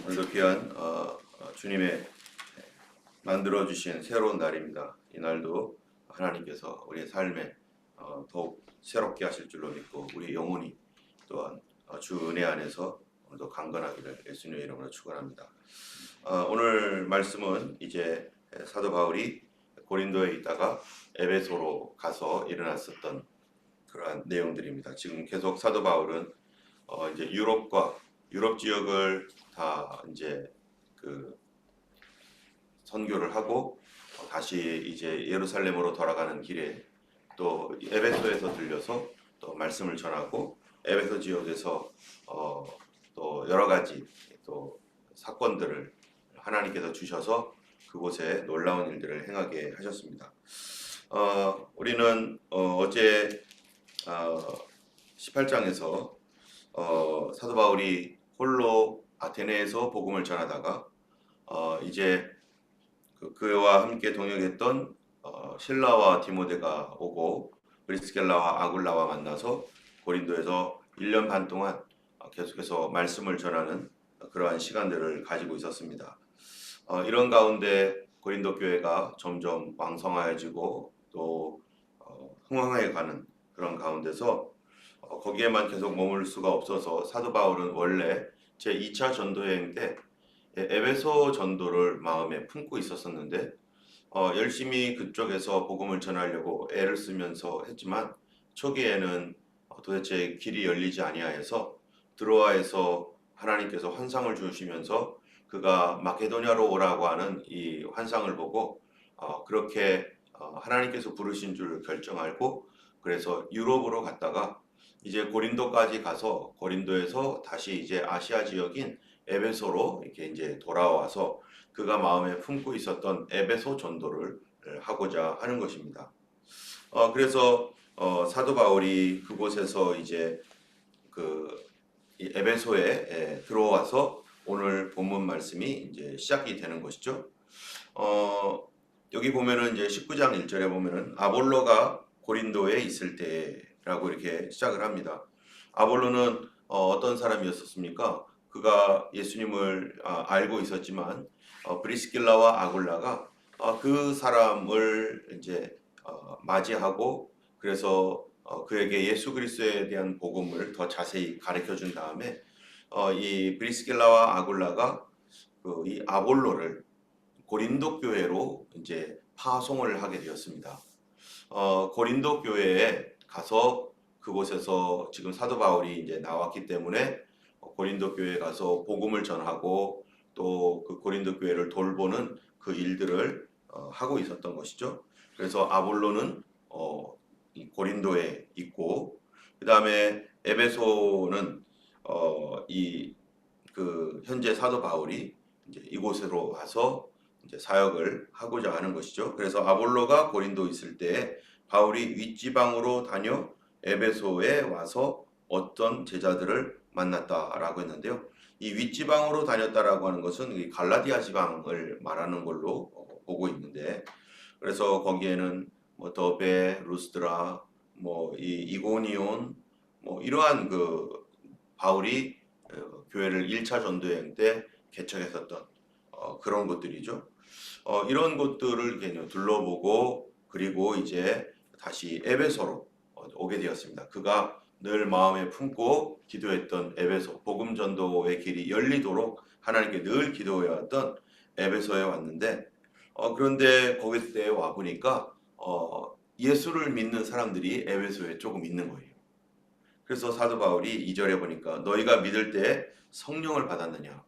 오늘도 귀한 주님의 만들어 주신 새로운 날입니다. 이 날도 하나님께서 우리의 삶에 더욱 새롭게 하실 줄로 믿고 우리 영혼이 또한 주 은혜 안에서 오늘도 강건하기를 예수님의 이름으로 축원합니다. 오늘 말씀은 이제 사도 바울이 고린도에 있다가 에베소로 가서 일어났었던 그러한 내용들입니다. 지금 계속 사도 바울은 이제 유럽 지역을 다 이제 그 선교를 하고 다시 이제 예루살렘으로 돌아가는 길에 또 에베소에서 들려서 또 말씀을 전하고 에베소 지역에서 또 여러 가지 또 사건들을 하나님께서 주셔서 그곳에 놀라운 일들을 행하게 하셨습니다. 우리는 어제 18장에서 사도 바울이 홀로 아테네에서 복음을 전하다가 이제 그와 함께 동역했던 실라와 디모데가 오고 브리스겔라와 아굴라와 만나서 고린도에서 1년 반 동안 계속해서 말씀을 전하는 그러한 시간들을 가지고 있었습니다. 이런 가운데 고린도 교회가 점점 왕성해지고 또 흥왕해 가는 그런 가운데서 거기에만 계속 머물 수가 없어서 사도 바울은 원래 제2차 전도여행 때 에베소 전도를 마음에 품고 있었었는데 열심히 그쪽에서 복음을 전하려고 애를 쓰면서 했지만 초기에는 도대체 길이 열리지 아니하여서 드로아에서 하나님께서 환상을 주시면서 그가 마케도냐로 오라고 하는 이 환상을 보고 그렇게 하나님께서 부르신 줄 결정하고 그래서 유럽으로 갔다가 이제 고린도까지 가서 고린도에서 다시 이제 아시아 지역인 에베소로 이렇게 이제 돌아와서 그가 마음에 품고 있었던 에베소 전도를 하고자 하는 것입니다. 그래서 사도 바울이 그곳에서 이제 이 에베소에 들어와서 오늘 본문 말씀이 이제 시작이 되는 것이죠. 여기 보면은 이제 19장 1절에 보면은 아볼로가 고린도에 있을 때라고 이렇게 시작을 합니다. 아볼로는 어떤 사람이었습니까? 그가 예수님을 알고 있었지만 브리스길라와 아굴라가 그 사람을 이제 맞이하고 그래서 그에게 예수 그리스도에 대한 복음을 더 자세히 가르쳐 준 다음에 이 브리스길라와 아굴라가 이 아볼로를 고린도 교회로 이제 파송을 하게 되었습니다. 고린도 교회에 가서 그곳에서 지금 사도 바울이 이제 나왔기 때문에 고린도 교회에 가서 복음을 전하고 또 그 고린도 교회를 돌보는 그 일들을 하고 있었던 것이죠. 그래서 아볼로는 이 고린도에 있고 그 다음에 에베소는 현재 사도 바울이 이제 이곳으로 와서 이제 사역을 하고자 하는 것이죠. 그래서 아볼로가 고린도 있을 때 바울이 윗지방으로 다녀 에베소에 와서 어떤 제자들을 만났다라고 했는데요. 이 윗지방으로 다녔다라고 하는 것은 이 갈라디아 지방을 말하는 걸로 보고 있는데, 그래서 거기에는 뭐 더베, 루스드라, 뭐 이고니온, 뭐 이러한 그 바울이 교회를 1차 전도여행 때 개척했었던 그런 곳들이죠. 이런 곳들을 둘러보고 그리고 이제 다시 에베소로 오게 되었습니다. 그가 늘 마음에 품고 기도했던 에베소, 복음 전도의 길이 열리도록 하나님께 늘 기도해왔던 에베소에 왔는데 그런데 거기에 와 보니까 예수를 믿는 사람들이 에베소에 조금 있는 거예요. 그래서 사도 바울이 2절에 보니까 너희가 믿을 때 성령을 받았느냐?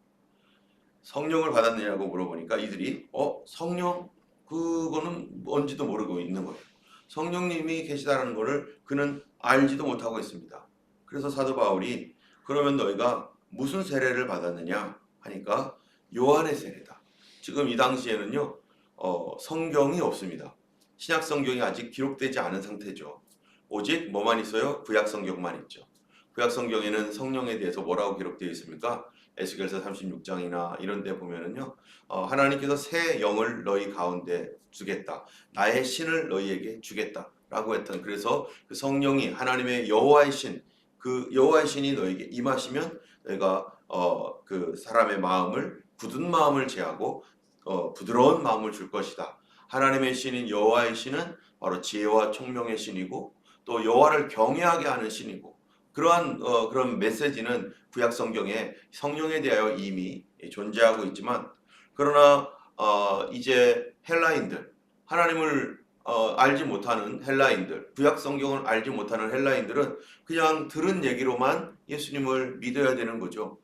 성령을 받았느냐고 물어보니까 이들이 성령? 그거는 뭔지도 모르고 있는 거예요. 성령님이 계시다는 것을 그는 알지도 못하고 있습니다. 그래서 사도 바울이 그러면 너희가 무슨 세례를 받았느냐 하니까 요한의 세례다. 지금 이 당시에는요 성경이 없습니다. 신약 성경이 아직 기록되지 않은 상태죠. 오직 뭐만 있어요? 구약 성경만 있죠. 구약 성경에는 성령에 대해서 뭐라고 기록되어 있습니까? 에스겔서 36장이나 이런 데 보면은요 하나님께서 새 영을 너희 가운데 주겠다, 나의 신을 너희에게 주겠다 라고 했던, 그래서 그 성령이 하나님의 여호와의 신, 그 여호와의 신이 너에게 임하시면 너희가 그 사람의 마음을 굳은 마음을 제하고 부드러운 마음을 줄 것이다. 하나님의 신인 여호와의 신은 바로 지혜와 총명의 신이고 또 여호와를 경외하게 하는 신이고 그러한 그런 메시지는 구약 성경에 성령에 대하여 이미 존재하고 있지만 그러나 이제 헬라인들 하나님을 알지 못하는 헬라인들 구약 성경을 알지 못하는 헬라인들은 그냥 들은 얘기로만 예수님을 믿어야 되는 거죠.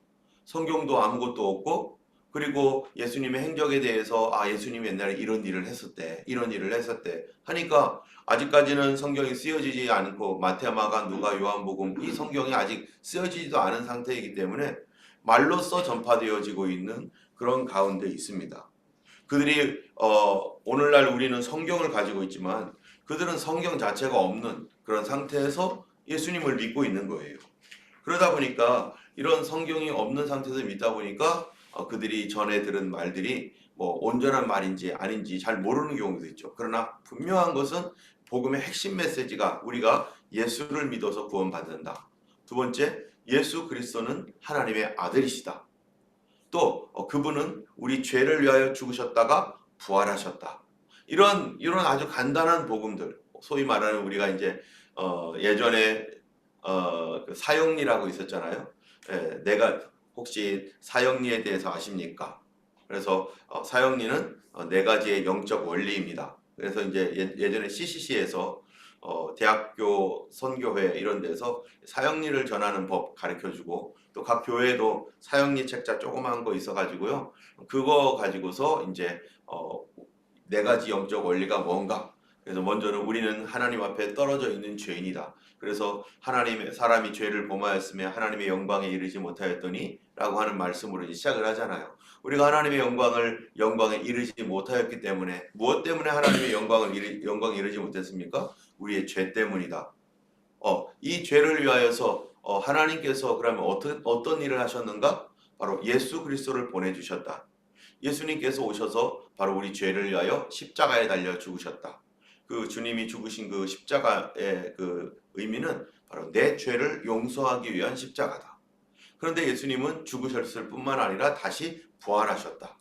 성경도 아무것도 없고 그리고 예수님의 행적에 대해서 예수님이 옛날에 이런 일을 했었대 이런 일을 했었대 하니까 아직까지는 성경이 쓰여지지 않고 마태, 마가, 누가, 요한복음 이 성경이 아직 쓰여지지도 않은 상태이기 때문에 말로써 전파되어지고 있는 그런 가운데 있습니다. 그들이 오늘날 우리는 성경을 가지고 있지만 그들은 성경 자체가 없는 그런 상태에서 예수님을 믿고 있는 거예요. 그러다 보니까 이런 성경이 없는 상태에서 믿다 보니까 그들이 전에 들은 말들이 뭐 온전한 말인지 아닌지 잘 모르는 경우도 있죠. 그러나 분명한 것은 복음의 핵심 메시지가 우리가 예수를 믿어서 구원받는다. 두 번째, 예수 그리스도는 하나님의 아들이시다. 또 그분은 우리 죄를 위하여 죽으셨다가 부활하셨다. 이런 아주 간단한 복음들, 소위 말하는 우리가 이제 예전에 그 사형리라고 있었잖아요. 예, 내가 혹시 사형리에 대해서 아십니까? 그래서 사형리는 네 가지의 영적 원리입니다. 그래서 이제 예전에 CCC에서 대학교 선교회 이런 데서 사형리를 전하는 법 가르쳐주고 또 각 교회도 사형리 책자 조그마한 거 있어가지고요. 그거 가지고서 이제 네 가지 영적 원리가 뭔가. 그래서 먼저는 우리는 하나님 앞에 떨어져 있는 죄인이다. 그래서 하나님의 사람이 죄를 범하였으며 하나님의 영광에 이르지 못하였더니 라고 하는 말씀으로 이제 시작을 하잖아요. 우리가 하나님의 영광에 이르지 못하였기 때문에 무엇 때문에 하나님의 영광에 이르지 못했습니까? 우리의 죄 때문이다. 이 죄를 위하여서 하나님께서 그러면 어떤 일을 하셨는가? 바로 예수 그리스도를 보내주셨다. 예수님께서 오셔서 바로 우리 죄를 위하여 십자가에 달려 죽으셨다. 그 주님이 죽으신 그 십자가의 그 의미는 바로 내 죄를 용서하기 위한 십자가다. 그런데 예수님은 죽으셨을 뿐만 아니라 다시 부활하셨다.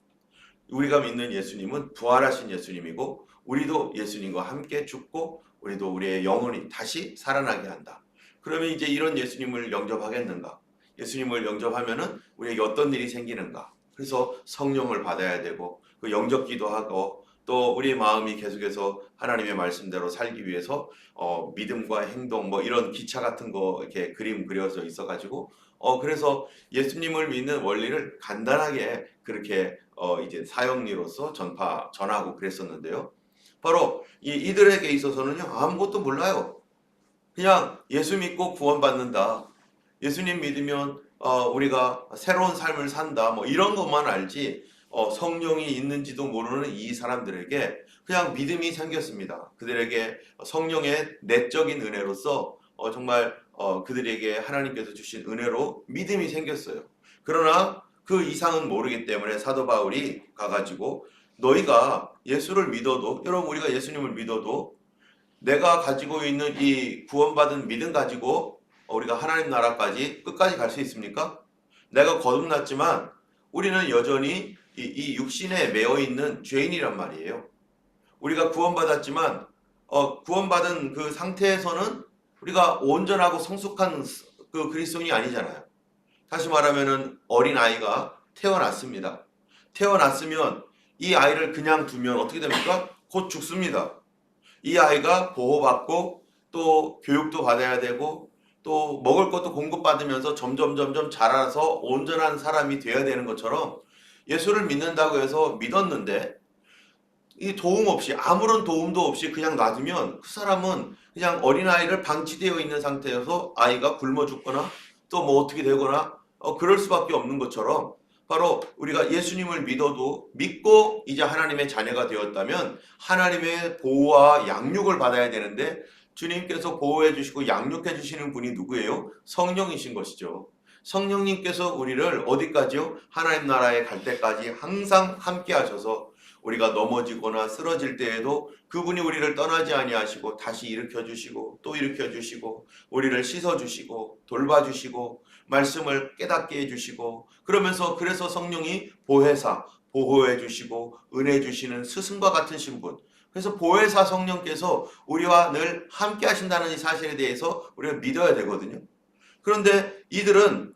우리가 믿는 예수님은 부활하신 예수님이고 우리도 예수님과 함께 죽고 우리도 우리의 영혼이 다시 살아나게 한다. 그러면 이제 이런 예수님을 영접하겠는가? 예수님을 영접하면은 우리에게 어떤 일이 생기는가? 그래서 성령을 받아야 되고 그 영접기도 하고 또 우리의 마음이 계속해서 하나님의 말씀대로 살기 위해서 믿음과 행동 뭐 이런 기차 같은 거 이렇게 그림 그려져 있어가지고 그래서 예수님을 믿는 원리를 간단하게 그렇게 이제 사형리로서 전하고 그랬었는데요. 바로 이들에게 있어서는요 아무것도 몰라요. 그냥 예수 믿고 구원받는다. 예수님 믿으면 우리가 새로운 삶을 산다. 뭐 이런 것만 알지 성령이 있는지도 모르는 이 사람들에게 그냥 믿음이 생겼습니다. 그들에게 성령의 내적인 은혜로서 정말 그들에게 하나님께서 주신 은혜로 믿음이 생겼어요. 그러나 그 이상은 모르기 때문에 사도 바울이 가가지고 너희가 예수를 믿어도 여러분 우리가 예수님을 믿어도 내가 가지고 있는 이 구원받은 믿음 가지고 우리가 하나님 나라까지 끝까지 갈 수 있습니까? 내가 거듭났지만 우리는 여전히 이 육신에 매여 있는 죄인이란 말이에요. 우리가 구원받았지만 구원받은 그 상태에서는 우리가 온전하고 성숙한 그 그리스도인이 아니잖아요. 다시 말하면은 어린 아이가 태어났습니다. 태어났으면 이 아이를 그냥 두면 어떻게 됩니까? 곧 죽습니다. 이 아이가 보호받고 또 교육도 받아야 되고 또 먹을 것도 공급받으면서 점점 자라서 온전한 사람이 되어야 되는 것처럼 예수를 믿는다고 해서 믿었는데 이 도움 없이 아무런 도움도 없이 그냥 놔두면 그 사람은 그냥 어린아이를 방치되어 있는 상태여서 아이가 굶어 죽거나 또 뭐 어떻게 되거나 그럴 수밖에 없는 것처럼 바로 우리가 예수님을 믿고 이제 하나님의 자녀가 되었다면 하나님의 보호와 양육을 받아야 되는데 주님께서 보호해 주시고 양육해 주시는 분이 누구예요? 성령이신 것이죠. 성령님께서 우리를 어디까지요? 하나님 나라에 갈 때까지 항상 함께 하셔서 우리가 넘어지거나 쓰러질 때에도 그분이 우리를 떠나지 아니하시고 다시 일으켜 주시고 또 일으켜 주시고 우리를 씻어 주시고 돌봐 주시고 말씀을 깨닫게 해주시고 그러면서 그래서 성령이 보혜사, 보호해 주시고 은혜 주시는 스승과 같은 신분. 그래서 보혜사 성령께서 우리와 늘 함께 하신다는 이 사실에 대해서 우리가 믿어야 되거든요. 그런데 이들은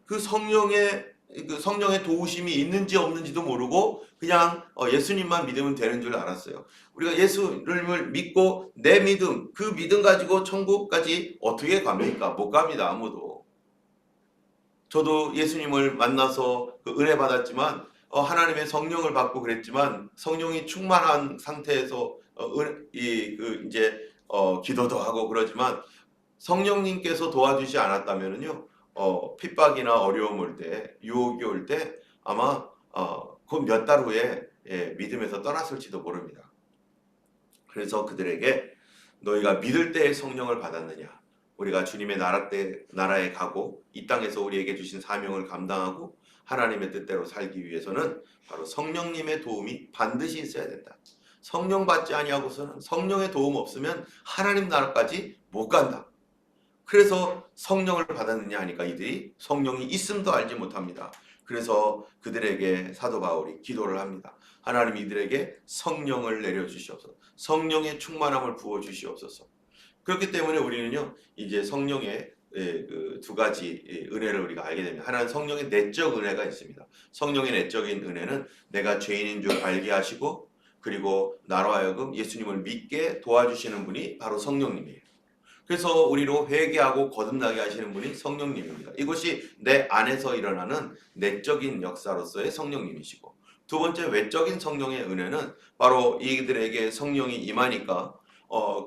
성령의 도우심이 있는지 없는지도 모르고 그냥 예수님만 믿으면 되는 줄 알았어요. 우리가 예수를 믿고 내 믿음, 그 믿음 가지고 천국까지 어떻게 갑니까? 못 갑니다. 아무도. 저도 예수님을 만나서 그 은혜 받았지만 하나님의 성령을 받고 그랬지만 성령이 충만한 상태에서 기도도 하고 그러지만 성령님께서 도와주지 않았다면은요, 핍박이나 어려움 올 때, 유혹이 올 때 아마 그 몇 달 후에 믿음에서 떠났을지도 모릅니다. 그래서 그들에게 너희가 믿을 때에 성령을 받았느냐? 우리가 주님의 나라에 가고 이 땅에서 우리에게 주신 사명을 감당하고 하나님의 뜻대로 살기 위해서는 바로 성령님의 도움이 반드시 있어야 된다. 성령 받지 아니하고서는 성령의 도움 없으면 하나님 나라까지 못 간다. 그래서 성령을 받았느냐 하니까 이들이 성령이 있음도 알지 못합니다. 그래서 그들에게 사도 바울이 기도를 합니다. 하나님 이들에게 성령을 내려주시옵소서. 성령의 충만함을 부어주시옵소서. 그렇기 때문에 우리는요, 이제 성령의 그 두 가지 은혜를 우리가 알게 됩니다. 하나는 성령의 내적 은혜가 있습니다. 성령의 내적인 은혜는 내가 죄인인 줄 알게 하시고 그리고 나로 하여금 예수님을 믿게 도와주시는 분이 바로 성령님이에요. 그래서 우리로 회개하고 거듭나게 하시는 분이 성령님입니다. 이것이 내 안에서 일어나는 내적인 역사로서의 성령님이시고 두 번째 외적인 성령의 은혜는 바로 이들에게 성령이 임하니까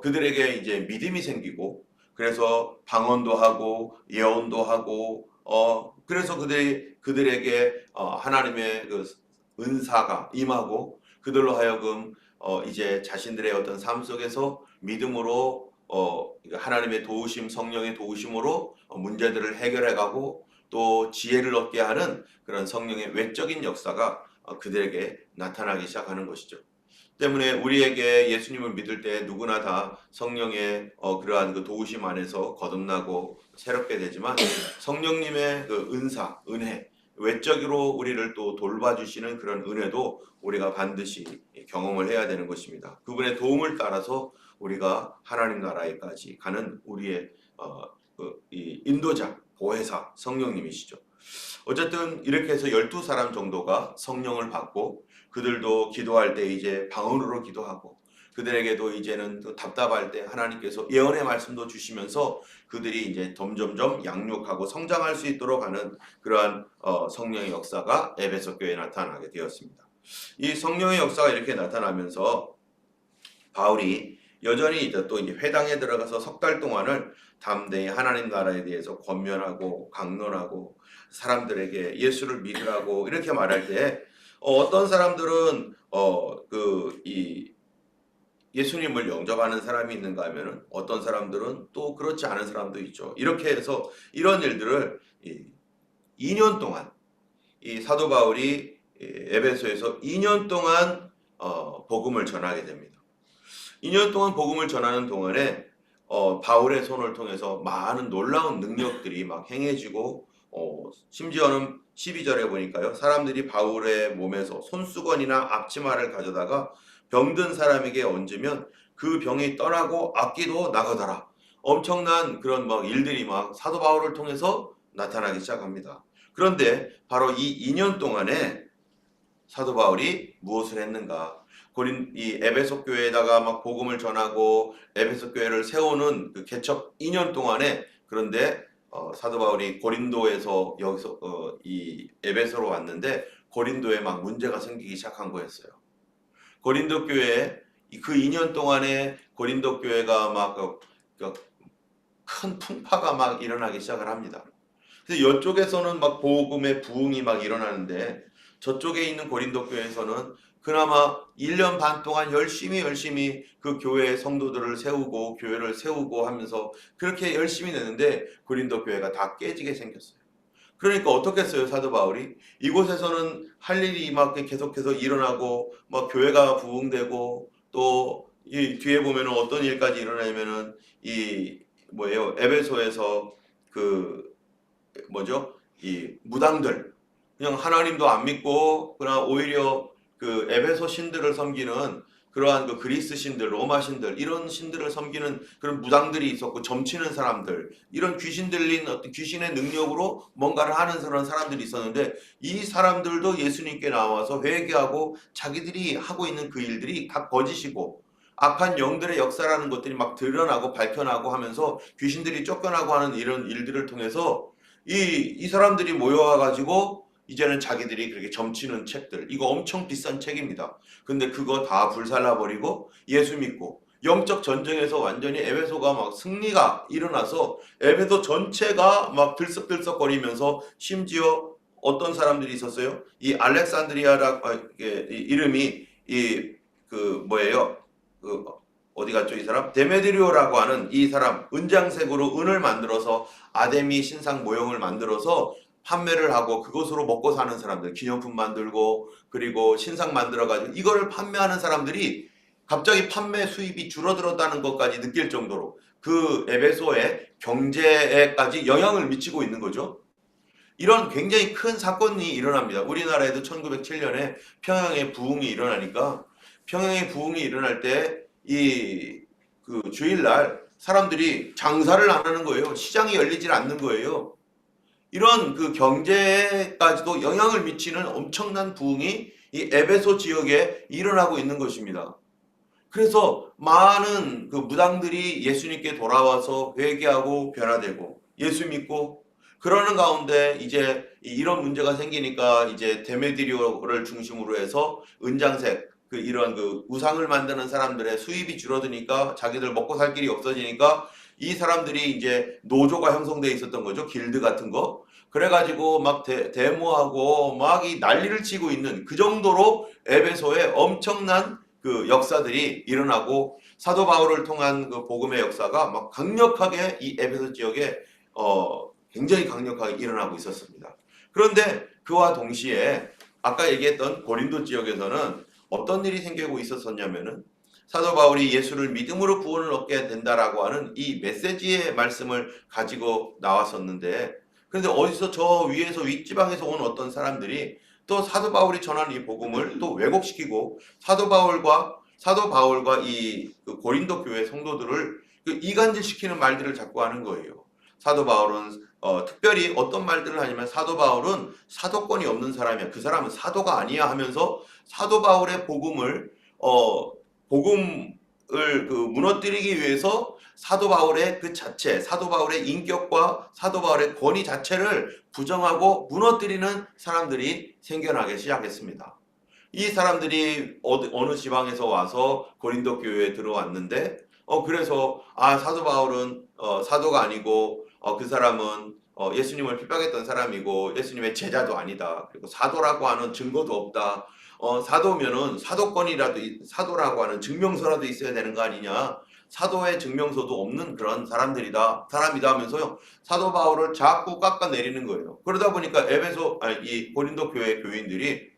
그들에게 이제 믿음이 생기고 그래서 방언도 하고 예언도 하고 그래서 그들에게 하나님의 그 은사가 임하고 그들로 하여금 이제 자신들의 어떤 삶 속에서 믿음으로 하나님의 도우심, 성령의 도우심으로 문제들을 해결해가고 또 지혜를 얻게 하는 그런 성령의 외적인 역사가 그들에게 나타나기 시작하는 것이죠. 때문에 우리에게 예수님을 믿을 때 누구나 다 성령의 그러한 그 도우심 안에서 거듭나고 새롭게 되지만 성령님의 그 은사, 은혜, 외적으로 우리를 또 돌봐주시는 그런 은혜도 우리가 반드시 경험을 해야 되는 것입니다. 그분의 도움을 따라서 우리가 하나님 나라에까지 가는 우리의 이 인도자, 보혜사, 성령님이시죠. 어쨌든 이렇게 해서 12사람 정도가 성령을 받고 그들도 기도할 때 이제 방언으로 기도하고 그들에게도 이제는 또 답답할 때 하나님께서 예언의 말씀도 주시면서 그들이 이제 점점점 양육하고 성장할 수 있도록 하는 그러한 성령의 역사가 에베소 교회에 나타나게 되었습니다. 이 성령의 역사가 이렇게 나타나면서 바울이 여전히 또 이제 회당에 들어가서 석 달 동안을 담대히 하나님 나라에 대해서 권면하고 강론하고 사람들에게 예수를 믿으라고 이렇게 말할 때 어떤 사람들은 예수님을 영접하는 사람이 있는가 하면은 어떤 사람들은 또 그렇지 않은 사람도 있죠. 이렇게 해서 이런 일들을 2년 동안 이 사도 바울이 에베소에서 2년 동안 복음을 전하게 됩니다. 2년 동안 복음을 전하는 동안에 바울의 손을 통해서 많은 놀라운 능력들이 막 행해지고 심지어는 12절에 보니까요. 사람들이 바울의 몸에서 손수건이나 앞치마를 가져다가 병든 사람에게 얹으면 그 병이 떠나고 악기도 나가더라. 엄청난 그런 막 일들이 막 사도 바울을 통해서 나타나기 시작합니다. 그런데 바로 이 2년 동안에 사도 바울이 무엇을 했는가? 이 에베소 교회에다가 막 복음을 전하고 에베소 교회를 세우는 그 개척 2년 동안에 그런데 사도 바울이 고린도에서 여기서 이 에베소로 왔는데 고린도에 막 문제가 생기기 시작한 거였어요. 고린도 교회에 그 2년 동안에 고린도 교회가 막 큰 풍파가 막 일어나기 시작을 합니다. 그래서 이쪽에서는 막 복음의 부흥이 막 일어나는데 저쪽에 있는 고린도 교회에서는 그나마 1년 반 동안 열심히 그 교회의 성도들을 세우고 교회를 세우고 하면서 그렇게 열심히 내는데 고린도 교회가 다 깨지게 생겼어요. 그러니까 어떻게 했어요, 사도 바울이? 이곳에서는 할 일이 막 계속해서 일어나고 막 교회가 부흥되고 또 이 뒤에 보면은 어떤 일까지 일어나냐면은 에베소에서 그 이 무당들, 그냥 하나님도 안 믿고 그냥 오히려 그 에베소 신들을 섬기는 그러한 그 그리스 신들, 로마 신들 이런 신들을 섬기는 그런 무당들이 있었고, 점치는 사람들, 이런 귀신 들린 어떤 귀신의 능력으로 뭔가를 하는 그런 사람들이 있었는데, 이 사람들도 예수님께 나와서 회개하고 자기들이 하고 있는 그 일들이 다 거짓이고 악한 영들의 역사라는 것들이 막 드러나고 밝혀나고 하면서 귀신들이 쫓겨나고 하는 이런 일들을 통해서 이 사람들이 모여와 가지고 이제는 자기들이 그렇게 점치는 책들, 이거 엄청 비싼 책입니다. 근데 그거 다 불살라버리고 예수 믿고 영적 전쟁에서 완전히 에베소가 막 승리가 일어나서 에베소 전체가 막 들썩들썩거리면서, 심지어 어떤 사람들이 있었어요? 이 알렉산드리아라 이름이 이 그 뭐예요? 그 어디 갔죠 이 사람? 데메드리오라고 하는 이 사람, 은장색으로 은을 만들어서 아데미 신상 모형을 만들어서 판매를 하고 그것으로 먹고 사는 사람들, 기념품 만들고 그리고 신상 만들어가지고 이거를 판매하는 사람들이 갑자기 판매 수입이 줄어들었다는 것까지 느낄 정도로 그 에베소의 경제에까지 영향을 미치고 있는 거죠. 이런 굉장히 큰 사건이 일어납니다. 우리나라에도 1907년에 평양의 부흥이 일어나니까, 평양의 부흥이 일어날 때 이 그 주일날 사람들이 장사를 안 하는 거예요. 시장이 열리질 않는 거예요. 이런 그 경제까지도 영향을 미치는 엄청난 부흥이 이 에베소 지역에 일어나고 있는 것입니다. 그래서 많은 그 무당들이 예수님께 돌아와서 회개하고 변화되고 예수 믿고 그러는 가운데, 이제 이런 문제가 생기니까 이제 데메드리오를 중심으로 해서 은장색 그 이런 그 우상을 만드는 사람들의 수입이 줄어드니까 자기들 먹고 살 길이 없어지니까 이 사람들이 이제 노조가 형성돼 있었던 거죠. 길드 같은 거. 그래가지고 막 데모하고 막 이 난리를 치고 있는 그 정도로 에베소에 엄청난 그 역사들이 일어나고, 사도 바울을 통한 그 복음의 역사가 막 강력하게 이 에베소 지역에 굉장히 강력하게 일어나고 있었습니다. 그런데 그와 동시에 아까 얘기했던 고린도 지역에서는 어떤 일이 생기고 있었냐면은, 사도 바울이 예수를 믿음으로 구원을 얻게 된다라고 하는 이 메시지의 말씀을 가지고 나왔었는데, 그런데 어디서 저 위에서 윗지방에서 온 어떤 사람들이 또 사도 바울이 전하는 이 복음을 또 왜곡시키고 사도 바울과 이 고린도 교회 성도들을 이간질시키는 말들을 자꾸 하는 거예요. 사도 바울은 특별히 어떤 말들을 하냐면, 사도 바울은 사도권이 없는 사람이야, 그 사람은 사도가 아니야 하면서 사도 바울의 복음을 무너뜨리기 위해서 사도 바울의 그 자체, 사도 바울의 인격과 사도 바울의 권위 자체를 부정하고 무너뜨리는 사람들이 생겨나기 시작했습니다. 이 사람들이 어느 지방에서 와서 고린도 교회에 들어왔는데, 그래서 사도 바울은 사도가 아니고 그 사람은 예수님을 핍박했던 사람이고 예수님의 제자도 아니다. 그리고 사도라고 하는 증거도 없다. 사도면은 사도라고 하는 증명서라도 있어야 되는 거 아니냐. 사도의 증명서도 없는 그런 사람이다 하면서요, 사도 바울을 자꾸 깎아내리는 거예요. 그러다 보니까 이 고린도 교회 교인들이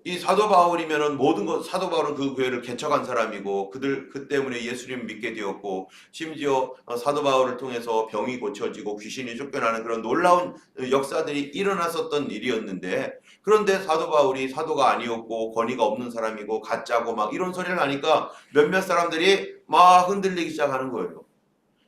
이 사도 바울이면은 사도 바울은 그 교회를 개척한 사람이고 그 때문에 예수님을 믿게 되었고, 심지어 사도 바울을 통해서 병이 고쳐지고 귀신이 쫓겨나는 그런 놀라운 역사들이 일어났었던 일이었는데, 그런데 사도 바울이 사도가 아니었고 권위가 없는 사람이고 가짜고 막 이런 소리를 하니까 몇몇 사람들이 막 흔들리기 시작하는 거예요.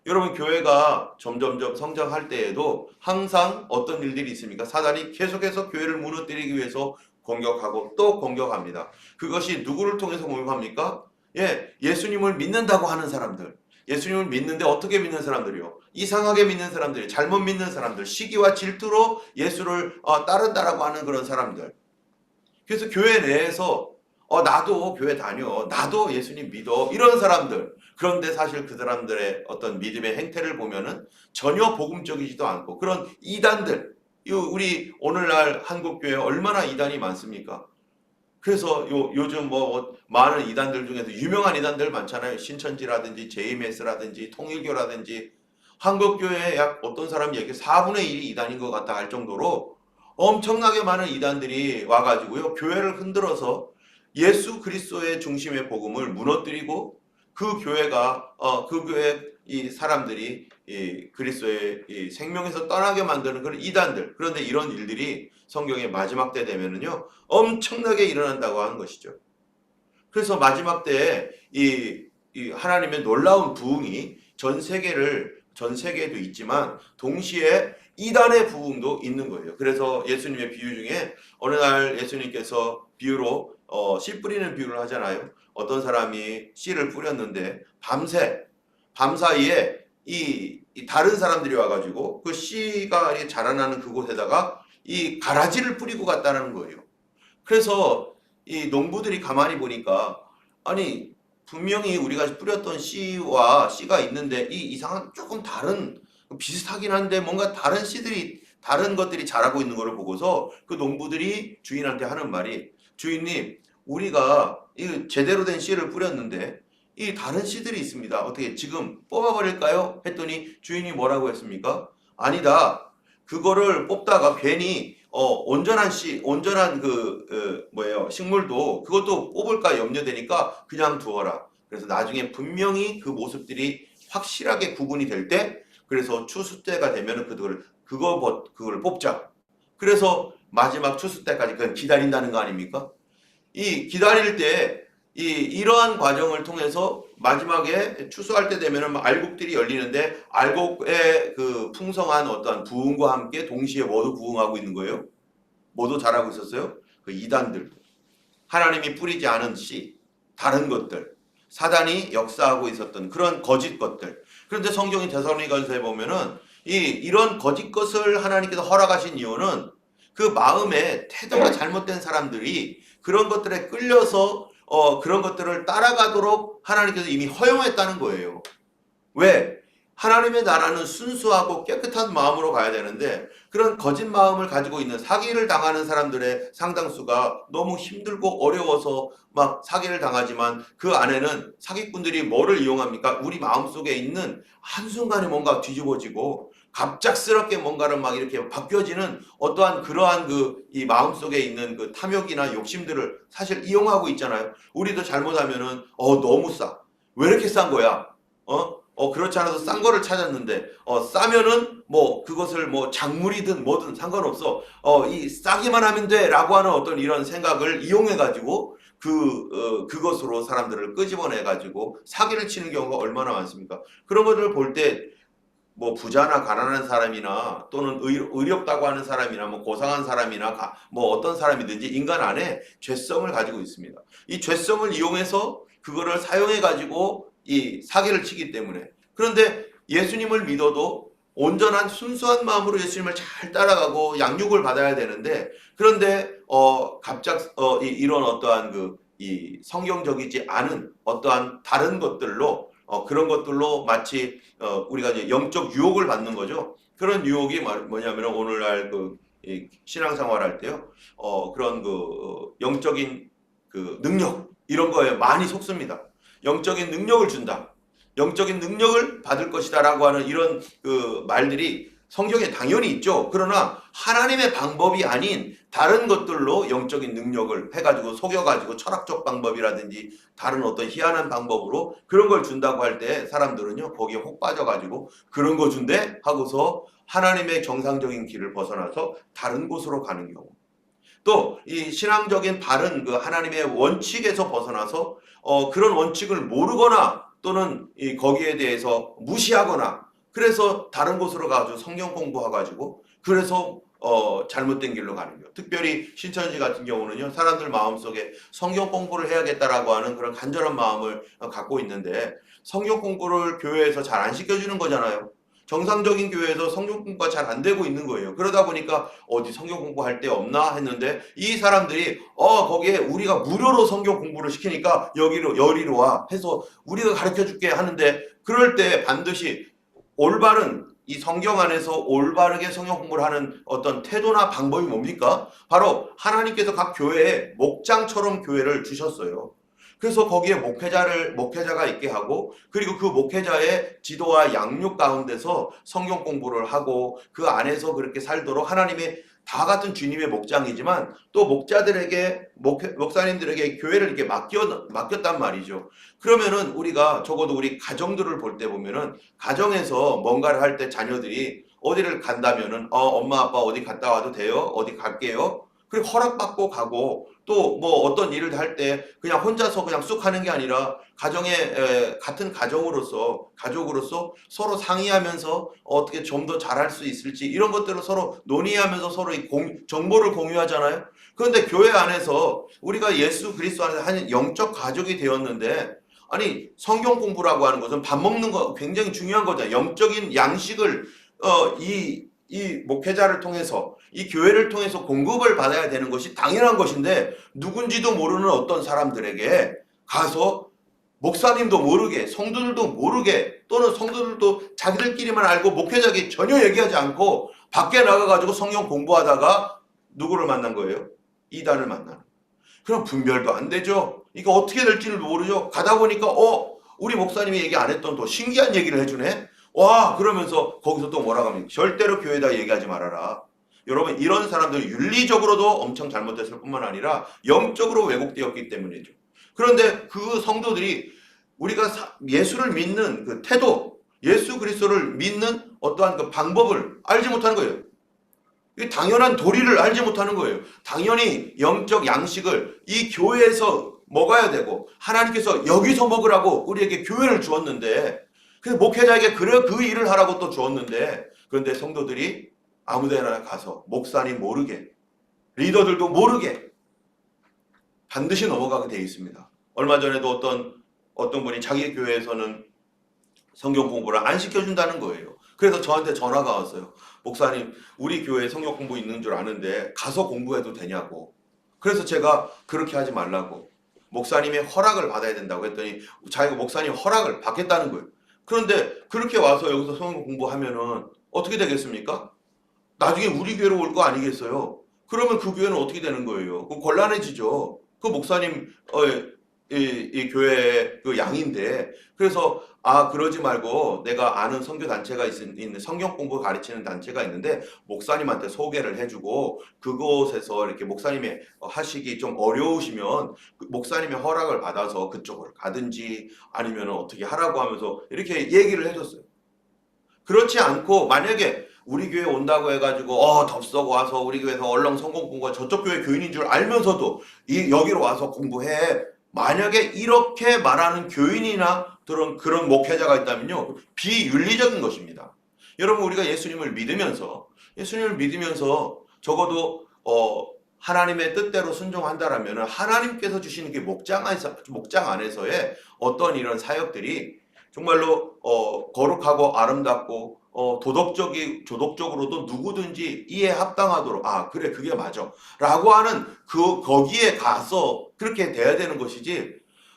여러분, 교회가 점점점 성장할 때에도 항상 어떤 일들이 있습니까? 사단이 계속해서 교회를 무너뜨리기 위해서 공격하고 또 공격합니다. 그것이 누구를 통해서 공격합니까? 예수님을 믿는다고 하는 사람들. 예수님을 믿는데 어떻게 믿는 사람들이요? 이상하게 믿는 사람들이, 잘못 믿는 사람들, 시기와 질투로 예수를 따른다라고 하는 그런 사람들. 그래서 교회 내에서 나도 교회 다녀, 나도 예수님 믿어, 이런 사람들. 그런데 사실 그 사람들의 어떤 믿음의 행태를 보면은 전혀 복음적이지도 않고 그런 이단들, 우리 오늘날 한국교회 얼마나 이단이 많습니까? 그래서 요즘 많은 이단들 중에서 유명한 이단들 많잖아요. 신천지라든지 JMS라든지 통일교라든지. 한국교회에 약 어떤 사람이 얘기 4분의 1이 이단인 것 같다 할 정도로 엄청나게 많은 이단들이 와가지고요, 교회를 흔들어서 예수 그리스도의 중심의 복음을 무너뜨리고, 그 교회 이 사람들이 이 그리스도의 이 생명에서 떠나게 만드는 그런 이단들, 그런데 이런 일들이 성경의 마지막 때 되면은요 엄청나게 일어난다고 하는 것이죠. 그래서 마지막 때에 이 하나님의 놀라운 부흥이 전 세계에도 있지만 동시에 이단의 부흥도 있는 거예요. 그래서 예수님의 비유 중에 어느 날 예수님께서 비유로 씨 뿌리는 비유를 하잖아요. 어떤 사람이 씨를 뿌렸는데 밤사이에 이 다른 사람들이 와가지고 그 씨가 자라나는 그곳에다가 이 가라지를 뿌리고 갔다는 거예요. 그래서 이 농부들이 가만히 보니까 아니 분명히 우리가 뿌렸던 씨와 씨가 있는데 이 이상한 조금 다른 비슷하긴 한데 뭔가 다른 것들이 자라고 있는 것을 보고서 그 농부들이 주인한테 하는 말이 주인님 우리가 이 제대로 된 씨를 뿌렸는데 이 다른 씨들이 있습니다. 어떻게 지금 뽑아버릴까요? 했더니 주인이 뭐라고 했습니까? 아니다. 그거를 뽑다가 괜히 온전한 식물도 그것도 뽑을까 염려되니까 그냥 두어라. 그래서 나중에 분명히 그 모습들이 확실하게 구분이 될 때, 그래서 추수 때가 되면은 그걸 뽑자. 그래서 마지막 추수 때까지 그건 기다린다는 거 아닙니까? 이 기다릴 때 이러한 과정을 통해서 마지막에 추수할 때 되면은 알곡들이 열리는데 알곡의 그 풍성한 어떤 부흥과 함께 동시에 모두 부흥하고 있는 거예요. 모두 자라고 있었어요. 그 이단들, 하나님이 뿌리지 않은 씨, 다른 것들, 사단이 역사하고 있었던 그런 거짓 것들. 그런데 성경이 데살로니가서에 보면은 이런 거짓 것을 하나님께서 허락하신 이유는 그 마음의 태도가 잘못된 사람들이 그런 것들에 끌려서 그런 것들을 따라가도록 하나님께서 이미 허용했다는 거예요. 왜? 하나님의 나라는 순수하고 깨끗한 마음으로 가야 되는데 그런 거짓 마음을 가지고 있는 사기를 당하는 사람들의 상당수가 너무 힘들고 어려워서 막 사기를 당하지만 그 안에는 사기꾼들이 뭐를 이용합니까? 우리 마음속에 있는 한순간에 뭔가 뒤집어지고 갑작스럽게 뭔가를 막 이렇게 바뀌어지는 어떠한 그러한 이 마음속에 있는 그 탐욕이나 욕심들을 사실 이용하고 있잖아요. 우리도 잘못하면은 너무 싸. 왜 이렇게 싼 거야? 그렇지 않아도 싼 거를 찾았는데, 싸면은 그것을 작물이든 뭐든 상관없어. 이 싸기만 하면 돼. 라고 하는 어떤 이런 생각을 이용해가지고, 그것으로 사람들을 끄집어내가지고 사기를 치는 경우가 얼마나 많습니까? 그런 것들을 볼 때, 부자나 가난한 사람이나 또는 의롭다고 하는 사람이나 고상한 사람이나 어떤 사람이든지 인간 안에 죄성을 가지고 있습니다. 이 죄성을 이용해서 그거를 사용해가지고 이 사기를 치기 때문에. 그런데 예수님을 믿어도 온전한 순수한 마음으로 예수님을 잘 따라가고 양육을 받아야 되는데, 그런데 이런 어떠한 이 성경적이지 않은 어떠한 다른 것들로 그런 것들로 마치 우리가 이제 영적 유혹을 받는 거죠. 그런 유혹이 뭐냐면 오늘날 이 신앙생활 할 때요. 그런 영적인 능력 이런 거에 많이 속습니다. 영적인 능력을 준다. 영적인 능력을 받을 것이다 라고 하는 이런 말들이 성경에 당연히 있죠. 그러나 하나님의 방법이 아닌 다른 것들로 영적인 능력을 해가지고 속여가지고 철학적 방법이라든지 다른 어떤 희한한 방법으로 그런 걸 준다고 할 때 사람들은요 거기에 혹 빠져가지고 그런 거 준대 하고서 하나님의 정상적인 길을 벗어나서 다른 곳으로 가는 경우, 또 이 신앙적인 바른 하나님의 원칙에서 벗어나서 그런 원칙을 모르거나 또는 거기에 대해서 무시하거나 그래서 다른 곳으로 가서 성경 공부해가지고 그래서 잘못된 길로 가는 거예요. 특별히 신천지 같은 경우는요, 사람들 마음속에 성경 공부를 해야겠다라고 하는 그런 간절한 마음을 갖고 있는데 성경 공부를 교회에서 잘 안 시켜주는 거잖아요. 정상적인 교회에서 성경 공부가 잘 안 되고 있는 거예요. 그러다 보니까 어디 성경 공부할 데 없나 했는데 이 사람들이 거기에 우리가 무료로 성경 공부를 시키니까 여기로 와 해서 우리가 가르쳐 줄게 하는데, 그럴 때 반드시 올바른 이 성경 안에서 올바르게 성경 공부를 하는 어떤 태도나 방법이 뭡니까? 바로 하나님께서 각 교회에 목장처럼 교회를 주셨어요. 그래서 거기에 목회자가 있게 하고, 그리고 그 목회자의 지도와 양육 가운데서 성경 공부를 하고 그 안에서 그렇게 살도록 하나님의 다 같은 주님의 목장이지만 또 목자들에게 목사님들에게 교회를 이렇게 맡겼단 말이죠. 그러면은 우리가 적어도 우리 가정들을 볼 때 보면은 가정에서 뭔가를 할 때 자녀들이 어디를 간다면은 엄마 아빠 어디 갔다 와도 돼요? 어디 갈게요? 그리고 허락받고 가고 또 뭐 어떤 일을 할 때 그냥 혼자서 그냥 쑥 하는 게 아니라 같은 가족으로서 서로 상의하면서 어떻게 좀 더 잘할 수 있을지 이런 것들을 서로 논의하면서 서로 정보를 공유하잖아요. 그런데 교회 안에서 우리가 예수 그리스도 안에서 한 영적 가족이 되었는데 아니 성경 공부라고 하는 것은 밥 먹는 거 굉장히 중요한 거잖아요. 영적인 양식을 이 목회자를 통해서 이 교회를 통해서 공급을 받아야 되는 것이 당연한 것인데 누군지도 모르는 어떤 사람들에게 가서 목사님도 모르게 성도들도 모르게 또는 성도들도 자기들끼리만 알고 목회자에게 전혀 얘기하지 않고 밖에 나가가지고 성경 공부하다가 누구를 만난 거예요? 이단을 만나는. 그럼 분별도 안 되죠. 이거 어떻게 될지를 모르죠. 가다 보니까 우리 목사님이 얘기 안 했던 더 신기한 얘기를 해주네. 와 그러면서 거기서 또 뭐라고 합니까? 절대로 교회에다 얘기하지 말아라. 여러분 이런 사람들은 윤리적으로도 엄청 잘못됐을 뿐만 아니라 영적으로 왜곡되었기 때문이죠. 그런데 그 성도들이 우리가 예수를 믿는 그 태도, 예수 그리스도를 믿는 어떠한 그 방법을 알지 못하는 거예요. 당연한 도리를 알지 못하는 거예요. 당연히 영적 양식을 이 교회에서 먹어야 되고 하나님께서 여기서 먹으라고 우리에게 교회를 주었는데 그 목회자에게 그 일을 하라고 또 주었는데 그런데 성도들이 아무데나 가서 목사님 모르게 리더들도 모르게 반드시 넘어가게 되어 있습니다. 얼마 전에도 어떤 분이 자기 교회에서는 성경 공부를 안 시켜준다는 거예요. 그래서 저한테 전화가 왔어요. 목사님 우리 교회에 성경 공부 있는 줄 아는데 가서 공부해도 되냐고. 그래서 제가 그렇게 하지 말라고 목사님의 허락을 받아야 된다고 했더니 자기가 목사님 허락을 받겠다는 거예요. 그런데 그렇게 와서 여기서 성경 공부하면은 어떻게 되겠습니까? 나중에 우리 교회로 올 거 아니겠어요? 그러면 그 교회는 어떻게 되는 거예요? 그 곤란해지죠. 그 목사님 이 교회의 그 양인데 그래서 그러지 말고 내가 아는 선교 단체가 있는 성경 공부 가르치는 단체가 있는데 목사님한테 소개를 해주고 그곳에서 이렇게 목사님이 하시기 좀 어려우시면 목사님의 허락을 받아서 그쪽으로 가든지 아니면 어떻게 하라고 하면서 이렇게 얘기를 해줬어요. 그렇지 않고 만약에 우리 교회 온다고 해가지고 덥석 와서 우리 교회에서 얼렁 성경 공부가 저쪽 교회 교인인 줄 알면서도 여기로 와서 공부해. 만약에 이렇게 말하는 교인이나 그런 목회자가 있다면요 비윤리적인 것입니다. 여러분 우리가 예수님을 믿으면서 적어도 하나님의 뜻대로 순종한다라면 하나님께서 주시는 그 목장 안에서의 어떤 이런 사역들이 정말로 거룩하고 아름답고 조독적으로도 누구든지 이해 합당하도록 그래 그게 맞아 라고 하는 거기에 가서 그렇게 돼야 되는 것이지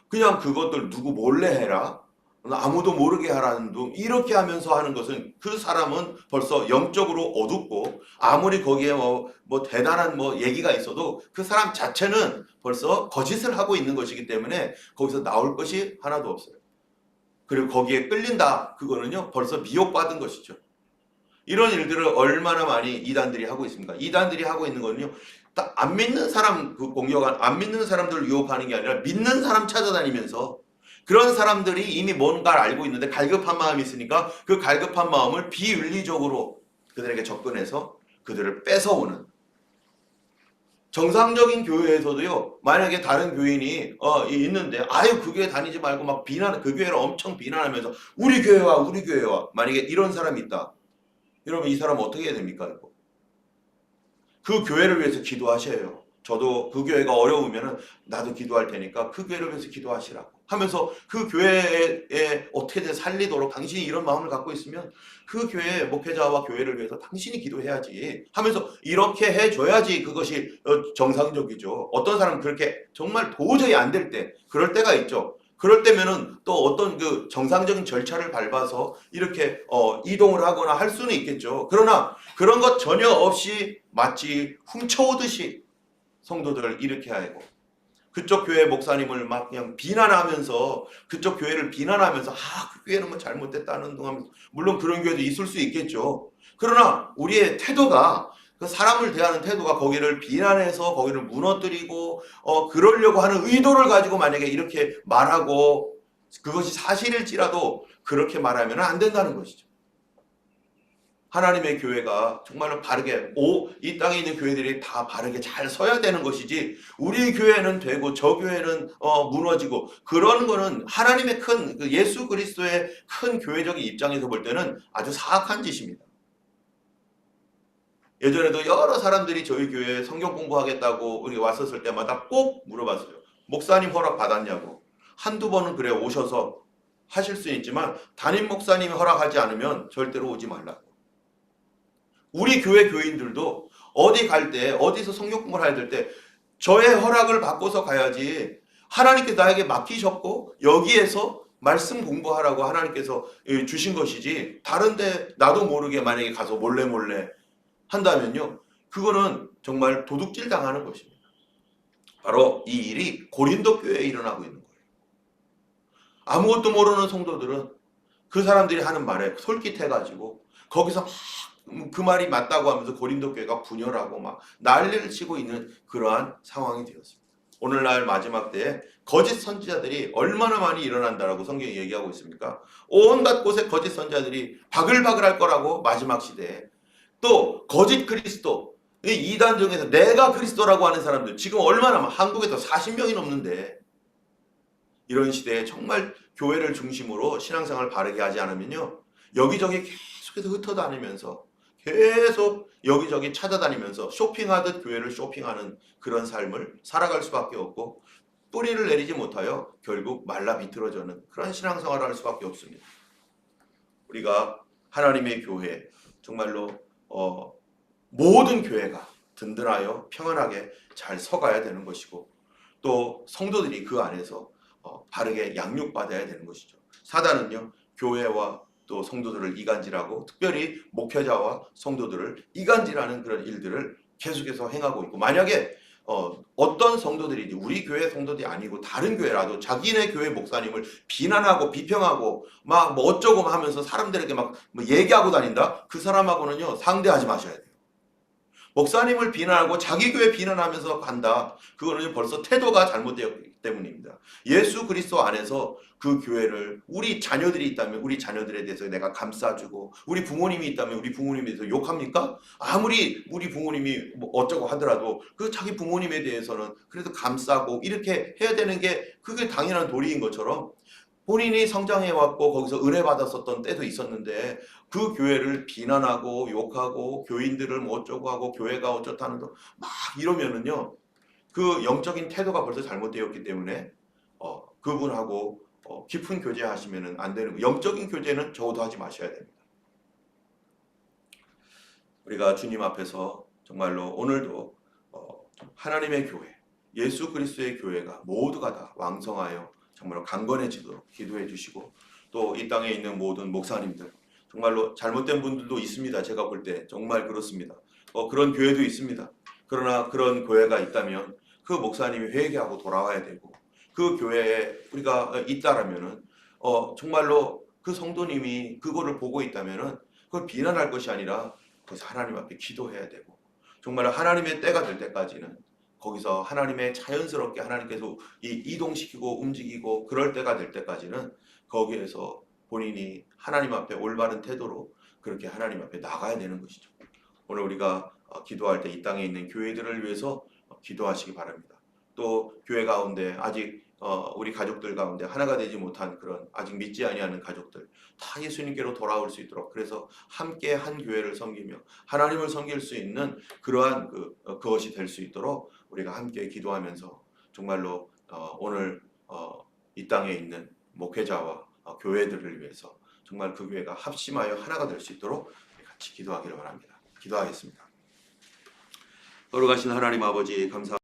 그냥 그것들 누구 몰래 해라 아무도 모르게 하라는 둥 이렇게 하면서 하는 것은 그 사람은 벌써 영적으로 어둡고 아무리 거기에 뭐 대단한 얘기가 있어도 그 사람 자체는 벌써 거짓을 하고 있는 것이기 때문에 거기서 나올 것이 하나도 없어요. 그리고 거기에 끌린다 그거는요 벌써 미혹받은 것이죠. 이런 일들을 얼마나 많이 이단들이 하고 있습니까? 이단들이 하고 있는 거는요 딱 안 믿는 사람 안 믿는 사람들을 유혹하는 게 아니라 믿는 사람 찾아다니면서 그런 사람들이 이미 뭔가를 알고 있는데 갈급한 마음이 있으니까 그 갈급한 마음을 비윤리적으로 그들에게 접근해서 그들을 뺏어오는 정상적인 교회에서도요 만약에 다른 교인이 있는데 그 교회 다니지 말고 막 그 교회를 엄청 비난하면서 우리 교회와 만약에 이런 사람이 있다. 여러분 이 사람 어떻게 해야 됩니까? 그 교회를 위해서 기도하셔요. 저도 그 교회가 어려우면 나도 기도할 테니까 그 교회를 위해서 기도하시라고 하면서 그 교회에 어떻게든 살리도록 당신이 이런 마음을 갖고 있으면 그 교회 목회자와 교회를 위해서 당신이 기도해야지 하면서 이렇게 해줘야지 그것이 정상적이죠. 어떤 사람은 그렇게 정말 도저히 안 될 때 그럴 때가 있죠. 그럴 때면은 또 어떤 그 정상적인 절차를 밟아서 이렇게 이동을 하거나 할 수는 있겠죠. 그러나 그런 것 전혀 없이 마치 훔쳐오듯이 성도들을 이렇게 하고 그쪽 교회 목사님을 막 그냥 비난하면서 그쪽 교회를 비난하면서 그 교회는 뭐 잘못됐다는 둥 하면서 물론 그런 교회도 있을 수 있겠죠. 그러나 우리의 태도가 그 사람을 대하는 태도가 거기를 비난해서 거기를 무너뜨리고 그러려고 하는 의도를 가지고 만약에 이렇게 말하고 그것이 사실일지라도 그렇게 말하면 안 된다는 것이죠. 하나님의 교회가 정말로 바르게 이 땅에 있는 교회들이 다 바르게 잘 서야 되는 것이지 우리 교회는 되고 저 교회는 무너지고 그런 거는 하나님의 큰 예수 그리스도의 큰 교회적인 입장에서 볼 때는 아주 사악한 짓입니다. 예전에도 여러 사람들이 저희 교회에 성경 공부하겠다고 우리 왔었을 때마다 꼭 물어봤어요. 목사님 허락 받았냐고. 한두 번은 그래 오셔서 하실 수 있지만 담임 목사님이 허락하지 않으면 절대로 오지 말라고. 우리 교회 교인들도 어디 갈 때 어디서 성경 공부를 해야 될 때 저의 허락을 받고서 가야지 하나님께 나에게 맡기셨고 여기에서 말씀 공부하라고 하나님께서 주신 것이지 다른데 나도 모르게 만약에 가서 몰래 한다면요 그거는 정말 도둑질 당하는 것입니다. 바로 이 일이 고린도 교회에 일어나고 있는 거예요. 아무것도 모르는 성도들은 그 사람들이 하는 말에 솔깃해가지고 거기서 그 말이 맞다고 하면서 고린도 교회가 분열하고 막 난리를 치고 있는 그러한 상황이 되었습니다. 오늘날 마지막 때에 거짓 선지자들이 얼마나 많이 일어난다라고 성경이 얘기하고 있습니까? 온갖 곳에 거짓 선지자들이 바글바글할 거라고 마지막 시대에 또 거짓 그리스도 이단 중에서 내가 그리스도라고 하는 사람들 지금 얼마나 한국에도 40명이 넘는데 이런 시대에 정말 교회를 중심으로 신앙생활을 바르게 하지 않으면요 여기저기 계속해서 흩어다니면서 계속 여기저기 찾아다니면서 쇼핑하듯 교회를 쇼핑하는 그런 삶을 살아갈 수밖에 없고 뿌리를 내리지 못하여 결국 말라 비틀어져는 그런 신앙생활을 할 수밖에 없습니다. 우리가 하나님의 교회 정말로 모든 교회가 든든하여 평안하게 잘 서가야 되는 것이고 또 성도들이 그 안에서 바르게 양육받아야 되는 것이죠. 사단은요 교회와 또 성도들을 이간질하고 특별히 목회자와 성도들을 이간질하는 그런 일들을 계속해서 행하고 있고 만약에 어떤 성도들이 우리 교회 성도들이 아니고 다른 교회라도 자기네 교회 목사님을 비난하고 비평하고 막 뭐 어쩌고 하면서 사람들에게 막 뭐 얘기하고 다닌다? 그 사람하고는요 상대하지 마셔야 돼요. 목사님을 비난하고 자기 교회 비난하면서 간다. 그거는 벌써 태도가 잘못되었기 때문입니다. 예수 그리스도 안에서 그 교회를 우리 자녀들이 있다면 우리 자녀들에 대해서 내가 감싸주고 우리 부모님이 있다면 우리 부모님에 대해서 욕합니까? 아무리 우리 부모님이 뭐 어쩌고 하더라도 그 자기 부모님에 대해서는 그래도 감싸고 이렇게 해야 되는 게 그게 당연한 도리인 것처럼 본인이 성장해왔고 거기서 은혜 받았었던 때도 있었는데 그 교회를 비난하고 욕하고 교인들을 뭐 어쩌고 하고 교회가 어쩌다는 막 이러면은요 그 영적인 태도가 벌써 잘못되었기 때문에 그분하고 깊은 교제하시면은 안 되는 거예요. 영적인 교제는 적어도 하지 마셔야 됩니다. 우리가 주님 앞에서 정말로 오늘도 하나님의 교회 예수 그리스도의 교회가 모두가 다 왕성하여 정말로 강건해지도록 기도해 주시고 또 이 땅에 있는 모든 목사님들 정말로 잘못된 분들도 있습니다. 제가 볼 때 정말 그렇습니다. 그런 교회도 있습니다. 그러나 그런 교회가 있다면 그 목사님이 회개하고 돌아와야 되고 그 교회에 우리가 있다라면은 정말로 그 성도님이 그거를 보고 있다면은 그걸 비난할 것이 아니라 그래서 하나님 앞에 기도해야 되고 정말 하나님의 때가 될 때까지는 거기서 하나님의 자연스럽게 하나님께서 이동시키고 움직이고 그럴 때가 될 때까지는 거기에서 본인이 하나님 앞에 올바른 태도로 그렇게 하나님 앞에 나가야 되는 것이죠. 오늘 우리가 기도할 때 이 땅에 있는 교회들을 위해서 기도하시기 바랍니다. 또 교회 가운데 아직 우리 가족들 가운데 하나가 되지 못한 그런 아직 믿지 아니하는 가족들 다 예수님께로 돌아올 수 있도록 그래서 함께 한 교회를 섬기며 하나님을 섬길 수 있는 그러한 그것이 될 수 있도록 우리가 함께 기도하면서 정말로 오늘 이 땅에 있는 목회자와 교회들을 위해서 정말 그 교회가 합심하여 하나가 될 수 있도록 같이 기도하기를 바랍니다. 기도하겠습니다. 걸어가신 하나님 아버지 감사합니다.